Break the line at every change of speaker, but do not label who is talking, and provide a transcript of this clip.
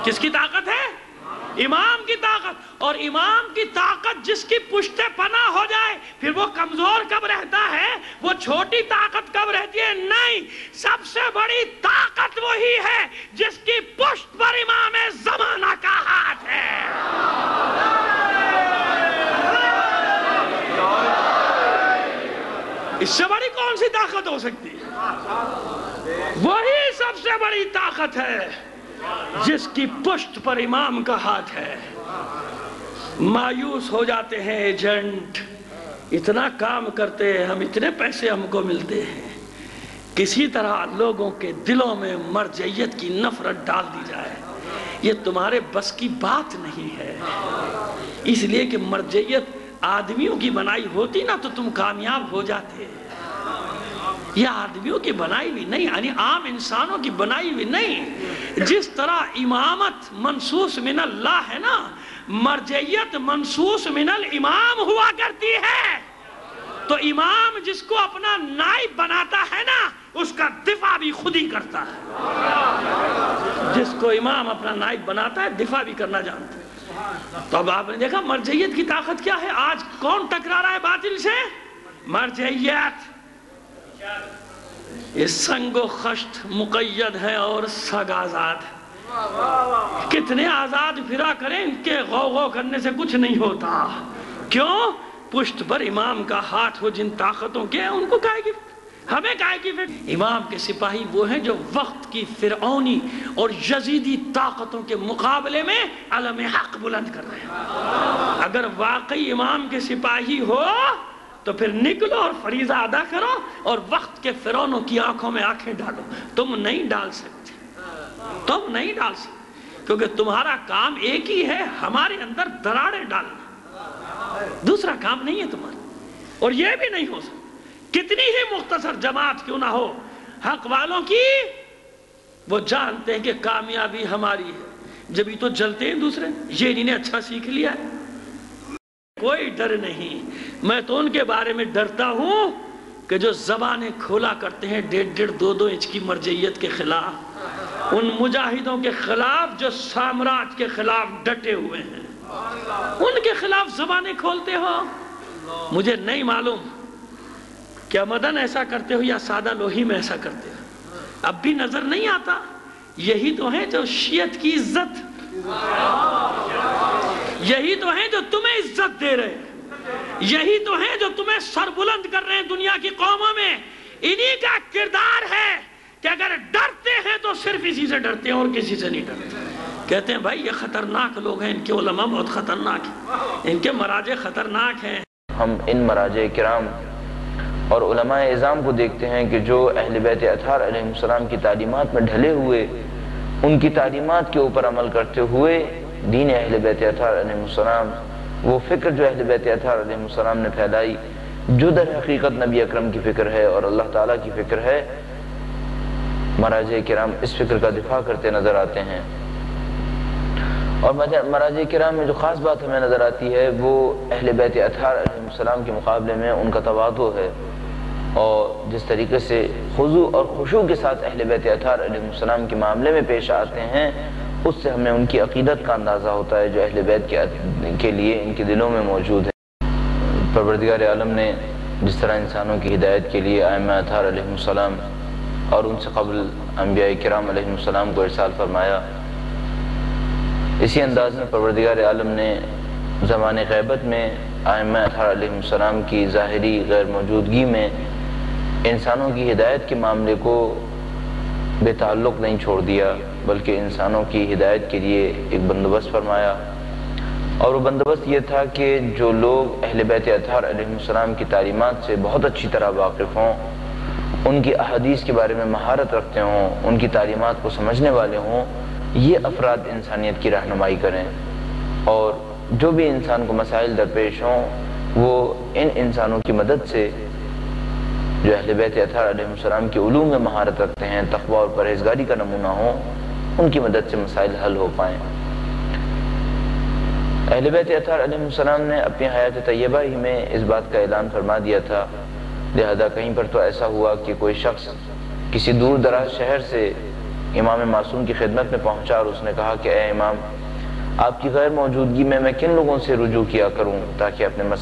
کس کی طاقت ہے؟ امام کی طاقت. اور امام کی طاقت جس کی پشت پناہ ہو جائے پھر وہ کمزور کب رہتا ہے؟ وہ چھوٹی طاقت کب رہتی ہے؟ نہیں، سب سے بڑی طاقت وہی ہے جس کی پشت پر امام زمانہ کا ہاتھ ہے. اس سے بڑی کون سی طاقت ہو سکتی ہے؟ وہی سب سے بڑی طاقت ہے جس کی پشت پر امام کا ہاتھ ہے. مایوس ہو جاتے ہیں ایجنٹ، اتنا کام کرتے ہیں ہم، اتنے پیسے ہم کو ملتے ہیں، کسی طرح لوگوں کے دلوں میں مرجعیت کی نفرت ڈال دی جائے. یہ تمہارے بس کی بات نہیں ہے، اس لیے کہ مرجعیت آدمیوں کی بنائی ہوتی نا تو تم کامیاب ہو جاتے. یہ آدمیوں کی بنائی بھی نہیں، یعنی عام انسانوں کی بنائی بھی نہیں. جس طرح امامت منصوص من اللہ ہے نا، مرجعیت منصوص من الامام ہوا کرتی ہے. تو امام جس کو اپنا نائب بناتا ہے نا، اس کا دفاع بھی خود ہی کرتا ہے. جس کو امام اپنا نائب بناتا ہے دفاع بھی کرنا جانتا ہے. تو اب آپ نے دیکھا مرجعیت کی طاقت کیا ہے. آج کون ٹکرا رہا ہے باطل سے؟ مرجعیت. یہ سنگ و خشت مقید ہے اور سگ آزاد ہے. کتنے آزاد پھرا کریں، ان کے غو کرنے سے کچھ نہیں ہوتا. کیوں؟ پشت پر امام کا ہاتھ ہو. جن طاقتوں کے ان کو کہے گی، ہمیں کہے گی. امام کے سپاہی وہ ہیں جو وقت کی فرعونی اور یزیدی طاقتوں کے مقابلے میں علم حق بلند کر رہے ہیں. اگر واقعی امام کے سپاہی ہو تو پھر نکلو اور فریضہ ادا کرو اور وقت کے فرعونوں کی آنکھوں میں آنکھیں ڈالو. تم نہیں ڈال سکتے، تم نہیں ڈال سکتے، کیونکہ تمہارا کام ایک ہی ہے، ہمارے اندر دراڑیں ڈالنا. دوسرا کام نہیں ہے تمہارا، اور یہ بھی نہیں ہو سکتا. کتنی ہی مختصر جماعت کیوں نہ ہو، حق والوں کی وہ جانتے ہیں کہ کامیابی ہماری ہے. جب ہی تو جلتے ہیں دوسرے، یہ انہیں اچھا سیکھ لیا ہے. کوئی ڈر نہیں. میں تو ان کے بارے میں ڈرتا ہوں کہ جو زبانیں کھولا کرتے ہیں 1.5 2 انچ کی مرجعیت کے خلاف، ان مجاہدوں کے خلاف جو سامراج کے خلاف ڈٹے ہوئے ہیں، ان کے خلاف زبانیں کھولتے ہو. مجھے نہیں معلوم کیا مدن ایسا کرتے ہو یا سادہ لوہی میں ایسا کرتے ہو، اب بھی نظر نہیں آتا. یہی تو ہیں جو شیعت کی عزت، یہی تو ہیں جو تمہیں عزت دے رہے ہیں، یہی تو ہیں جو تمہیں سر بلند کر رہے ہیں دنیا کی قوموں میں. انہی کا کردار ہے کہ اگر ڈرتے ہیں تو صرف اسی سے ڈرتے ہیں اور کسی سے نہیں ڈرتے. کہتے ہیں بھائی یہ خطرناک لوگ ہیں، ان کے علماء بہت خطرناک ہیں، ان کے مراجع خطرناک ہیں.
ہم ان مراجع کرام اور علماء اعظام کو دیکھتے ہیں کہ جو اہل بیت اطہار علیہ السلام کی تعلیمات میں ڈھلے ہوئے، ان کی تعلیمات کے اوپر عمل کرتے ہوئے دین اہل بیت اطہار علیہ السلام، وہ فکر جو اہل بیت اطہار علیہ السلام نے پھیلائی، جو در حقیقت نبی اکرم کی فکر ہے اور اللہ تعالیٰ کی فکر ہے، مراجع کرام اس فکر کا دفاع کرتے نظر آتے ہیں. اور مراجع کرام میں جو خاص بات ہمیں نظر آتی ہے وہ اہل بیت اطہار علیہ السلام کے مقابلے میں ان کا تواضع ہے، اور جس طریقے سے خضوع اور خشوع کے ساتھ اہل بیت اطہار علیہ السلام کے معاملے میں پیش آتے ہیں، اس سے ہمیں ان کی عقیدت کا اندازہ ہوتا ہے جو اہل بیت کے لیے ان کے دلوں میں موجود ہے. پروردگار عالم نے جس طرح انسانوں کی ہدایت کے لیے ائمہ اطہار علیہ السلام اور ان سے قبل انبیاء کرام علیہ السلام کو ارسال فرمایا، اسی انداز میں پروردگار عالم نے زمان غیبت میں ائمہ اطہار علیہ السلام کی ظاہری غیر موجودگی میں انسانوں کی ہدایت کے معاملے کو بے تعلق نہیں چھوڑ دیا، بلکہ انسانوں کی ہدایت کے لیے ایک بندوبست فرمایا. اور وہ بندوبست یہ تھا کہ جو لوگ اہل بیت اطہار علیہ السلام کی تعلیمات سے بہت اچھی طرح واقف ہوں، ان کی احادیث کے بارے میں مہارت رکھتے ہوں، ان کی تعلیمات کو سمجھنے والے ہوں، یہ افراد انسانیت کی رہنمائی کریں. اور جو بھی انسان کو مسائل درپیش ہوں وہ ان انسانوں کی مدد سے جو اہل بیت اطہار علیہ السلام کے علوم میں مہارت رکھتے ہیں، تقوی اور پرہیزگاری کا نمونہ ہوں، ان کی مدد سے مسائل حل ہو پائیں. اہل بیت اطہار علیہ السلام نے اپنی حیات طیبہ ہی میں اس بات کا اعلان فرما دیا تھا، لہذا کہیں پر تو ایسا ہوا کہ کوئی شخص کسی دور دراز شہر سے امام معصوم کی خدمت میں پہنچا اور اس نے کہا کہ اے امام، آپ کی غیر موجودگی میں کن لوگوں سے رجوع کیا کروں تاکہ اپنے مسائل